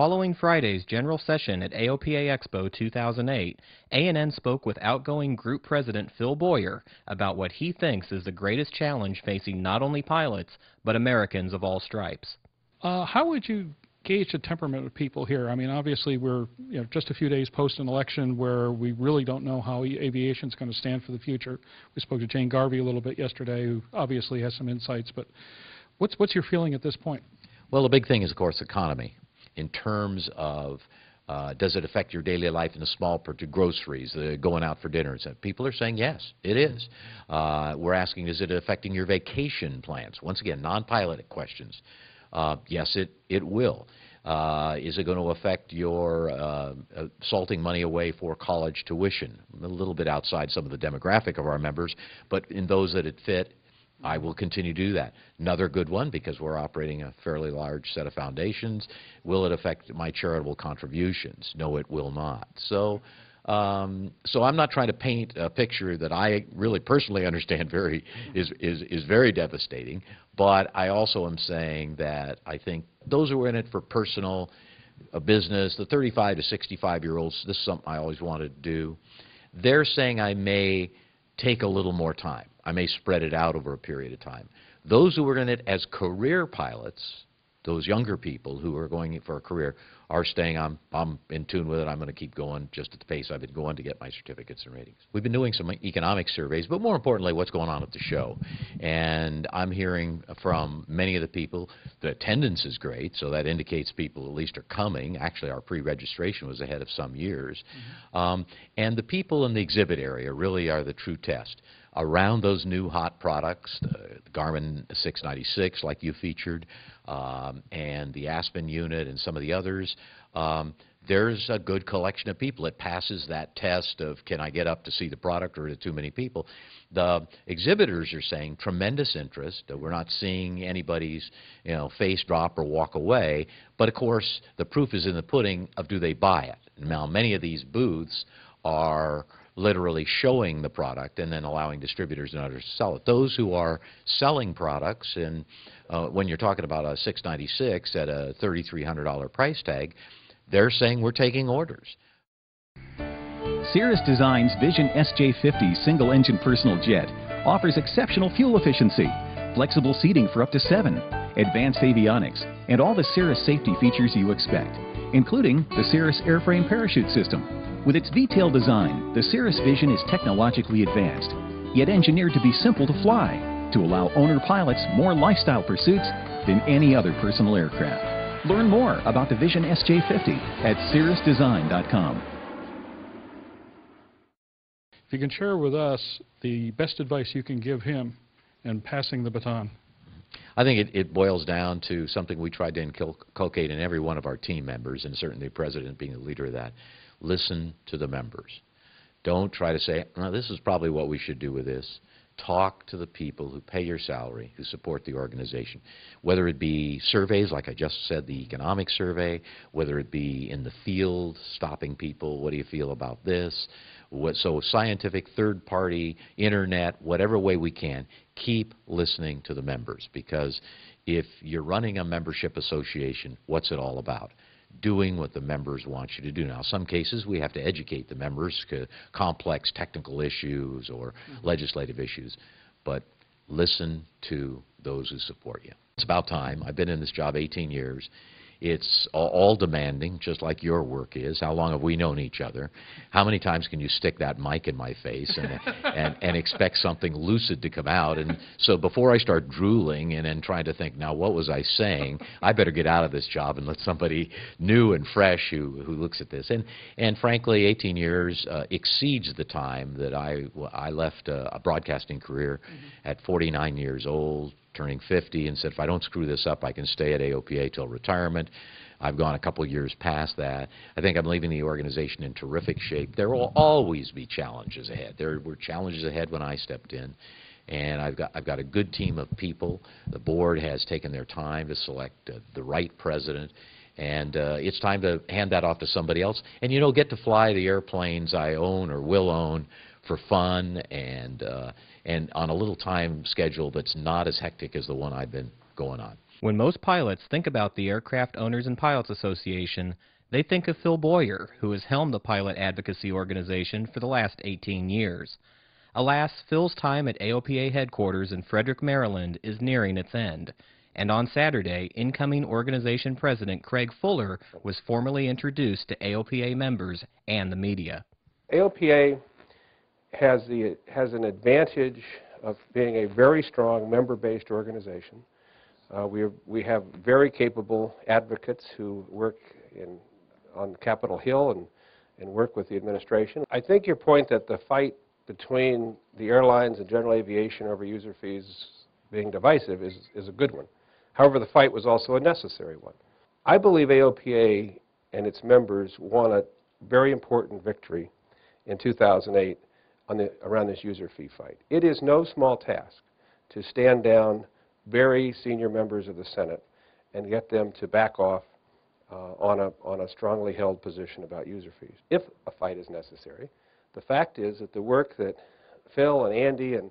Following Friday's general session at AOPA Expo 2008, A&N spoke with outgoing Group President Phil Boyer about what he thinks is the greatest challenge facing not only pilots, but Americans of all stripes. How would you gauge the temperament of people here? I mean, obviously we're just a few days post an election where we really don't know how aviation is going to stand for the future. We spoke to Jane Garvey a little bit yesterday, who obviously has some insights, but what's your feeling at this point? Well, the big thing is, of course, economy. In terms of does it affect your daily life in the small groceries, going out for dinners? People are saying yes, it is. We're asking, is it affecting your vacation plans? Once again, non-pilot questions. Yes, it will. Is it going to affect your salting money away for college tuition? A little bit outside some of the demographic of our members, but in those that it fit, I will continue to do that. Another good one, because we're operating a fairly large set of foundations, will it affect my charitable contributions? No, it will not. So I'm not trying to paint a picture that I really personally understand is very devastating, but I also am saying that I think those who are in it for personal business, the 35 to 65-year-olds, this is something I always wanted to do, they're saying I may take a little more time. I may spread it out over a period of time. Those who are in it as career pilots, those younger people who are going for a career, are staying, I'm in tune with it, I'm going to keep going just at the pace I've been going to get my certificates and ratings. We've been doing some economic surveys, but more importantly, what's going on at the show. And I'm hearing from many of the people, the attendance is great, so that indicates people at least are coming. Actually, our pre-registration was ahead of some years. And the people in the exhibit area really are the true test. Around those new hot products, the Garmin 696 like you featured, and the Aspen unit and some of the others, there's a good collection of people. It passes that test of can I get up to see the product or are there too many people. The exhibitors are saying tremendous interest. We're not seeing anybody's face drop or walk away, but of course the proof is in the pudding of do they buy it. Now many of these booths are literally showing the product and then allowing distributors and others to sell it. Those who are selling products, and when you're talking about a 696 at a $3,300 price tag, they're saying we're taking orders. Cirrus Design's Vision SJ50 single-engine personal jet offers exceptional fuel efficiency, flexible seating for up to 7, advanced avionics, and all the Cirrus safety features you expect, including the Cirrus airframe parachute system. With its detailed design, the Cirrus Vision is technologically advanced, yet engineered to be simple to fly, to allow owner pilots more lifestyle pursuits than any other personal aircraft. Learn more about the Vision SJ50 at cirrusdesign.com. If you can share with us the best advice you can give him in passing the baton. I think it boils down to something we tried to inculcate in every one of our team members, and certainly the President being the leader of that. Listen to the members. Don't try to say, no, this is probably what we should do with this. Talk to the people who pay your salary, who support the organization. Whether it be surveys, like I just said, the economic survey, whether it be in the field, stopping people, what do you feel about this? So scientific, third-party, internet, whatever way we can, keep listening to the members. Because if you're running a membership association, what's it all about? Doing what the members want you to do. Now, some cases we have to educate the members, complex technical issues or legislative issues, but listen to those who support you. It's about time. I've been in this job 18 years. It's all demanding, just like your work is. How long have we known each other? How many times can you stick that mic in my face and expect something lucid to come out? And so before I start drooling and then trying to think, now what was I saying, I better get out of this job and let somebody new and fresh who looks at this. And frankly, 18 years exceeds the time that I left a broadcasting career at 49 years old, turning 50, and said, if I don't screw this up, I can stay at AOPA till retirement. I've gone a couple years past that. I think I'm leaving the organization in terrific shape. There will always be challenges ahead. There were challenges ahead when I stepped in, and I've got a good team of people. The board has taken their time to select the right president, and it's time to hand that off to somebody else. And, get to fly the airplanes I own or will own for fun and on a little time schedule that's not as hectic as the one I've been going on. When most pilots think about the Aircraft Owners and Pilots Association, they think of Phil Boyer, who has helmed the pilot advocacy organization for the last 18 years. Alas, Phil's time at AOPA headquarters in Frederick, Maryland is nearing its end. And on Saturday, incoming organization president Craig Fuller was formally introduced to AOPA members and the media. AOPA has an advantage of being a very strong member-based organization. We have very capable advocates who work on Capitol Hill and work with the administration. I think your point that the fight between the airlines and general aviation over user fees being divisive is a good one. However, the fight was also a necessary one. I believe AOPA and its members won a very important victory in 2008 around this user fee fight. It is no small task to stand down very senior members of the Senate and get them to back off on a strongly held position about user fees, if a fight is necessary. The fact is that the work that Phil and Andy and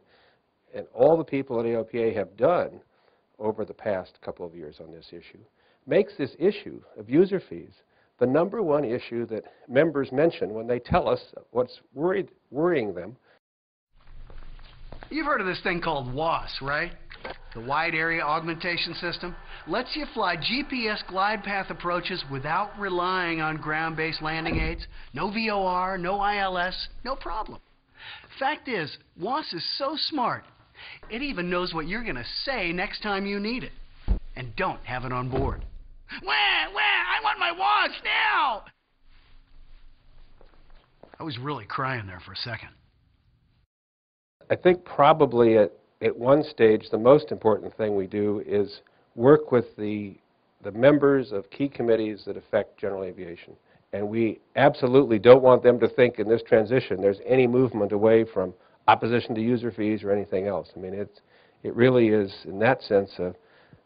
all the people at AOPA have done over the past couple of years on this issue makes this issue of user fees the #1 issue that members mention when they tell us what's worrying them. You've heard of this thing called WAAS, right? The Wide Area Augmentation System lets you fly GPS glide path approaches without relying on ground-based landing aids. No VOR, no ILS, no problem. Fact is, WAAS is so smart, it even knows what you're going to say next time you need it. And don't have it on board. Wah, wah, I want my WAAS now! I was really crying there for a second. I think probably at one stage, the most important thing we do is work with the members of key committees that affect general aviation. And we absolutely don't want them to think in this transition there's any movement away from opposition to user fees or anything else. I mean, it really is, in that sense,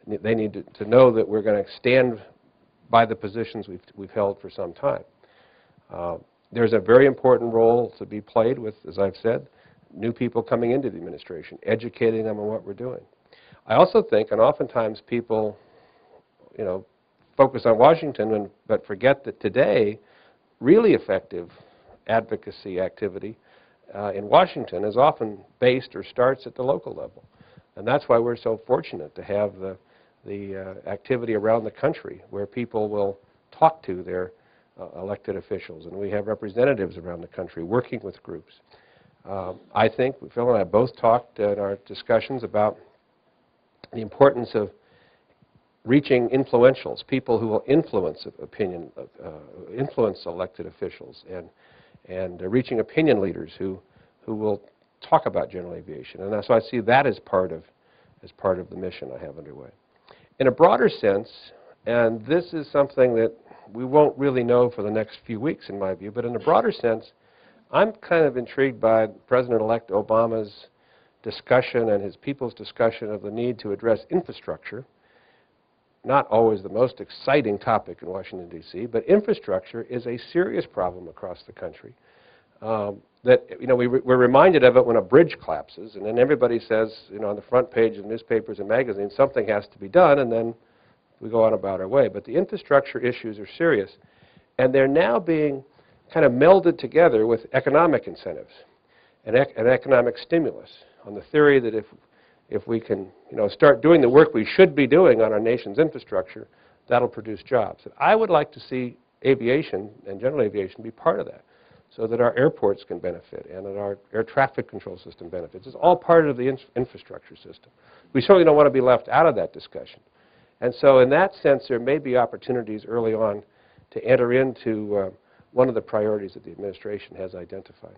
they need to know that we're going to stand by the positions we've held for some time. There's a very important role to be played with, as I've said, new people coming into the administration, educating them on what we're doing. I also think, and oftentimes people, focus on Washington but forget that today, really effective advocacy activity in Washington is often based or starts at the local level. And that's why we're so fortunate to have the activity around the country where people will talk to their elected officials. And we have representatives around the country working with groups. I think Phil and I both talked in our discussions about the importance of reaching influentials, people who will influence opinion, influence elected officials, and reaching opinion leaders who will talk about general aviation. And so I see that as part of the mission I have underway. In a broader sense, and this is something that we won't really know for the next few weeks in my view, but in a broader sense, I'm kind of intrigued by President-elect Obama's discussion and his people's discussion of the need to address infrastructure. Not always the most exciting topic in Washington, D.C., but infrastructure is a serious problem across the country. We're reminded of it when a bridge collapses, and then everybody says, on the front page of newspapers and magazines, something has to be done, and then we go on about our way. But the infrastructure issues are serious, and they're now being kind of melded together with economic incentives and economic stimulus on the theory that if we can start doing the work we should be doing on our nation's infrastructure, that'll produce jobs. And I would like to see aviation and general aviation be part of that so that our airports can benefit and that our air traffic control system benefits. It's all part of the infrastructure system. We certainly don't want to be left out of that discussion. And so in that sense, there may be opportunities early on to enter into one of the priorities that the administration has identified.